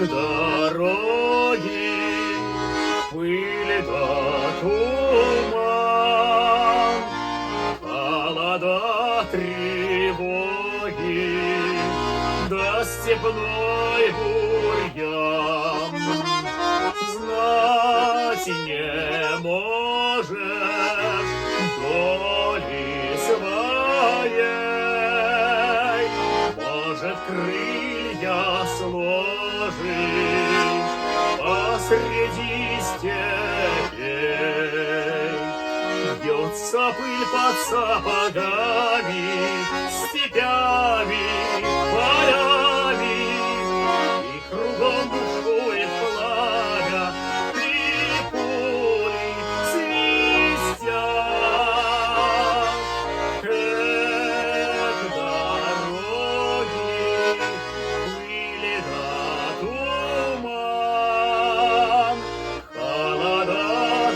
Дороги, пыль да туман, холода, тревоги, да степной бурьян. Знать не можешь доли своей, может, крылья сложишь посреди степей. Бьется пыль под сапогами, степями, полями, и кругом бушует пламя, и пули свистят. Эх, дороги, пыли да туман, холода,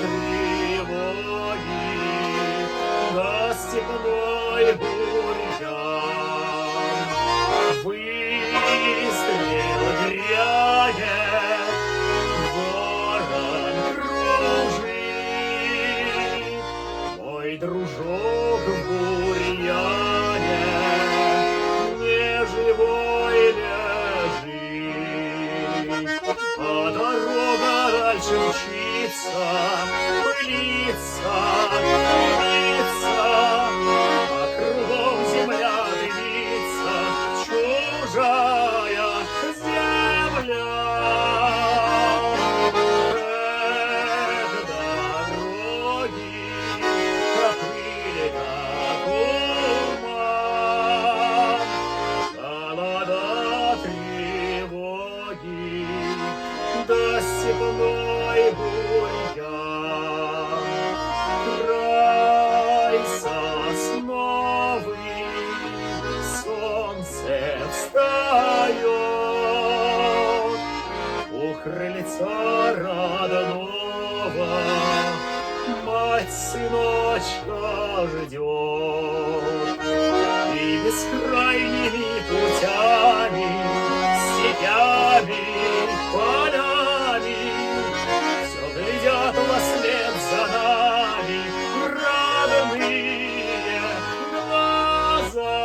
тревоги, да степной бурьян. Выстрел грянет, ворон кружит, мой дружок в бурьяне неживой лежит. А дорога дальше мчится, пылится, пылится, а кругом земля дымится, чужая земля. Эх, дороги, пыль да туман, холода, тревоги, да степной бурьян. Край сосновый, солнце встает, у крыльца родного мать сыночка ждет. И бескрайними путями, степями, полями все глядят вослед за нами родные глаза.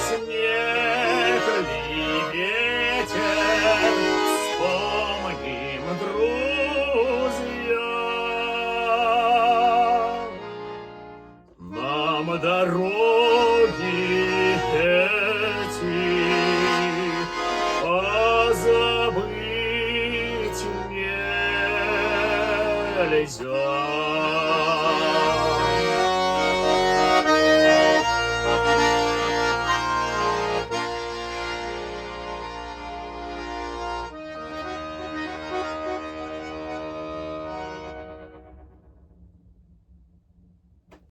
Снег ли ветер, вспомним, друзья, нам дороги эти позабыть нельзя.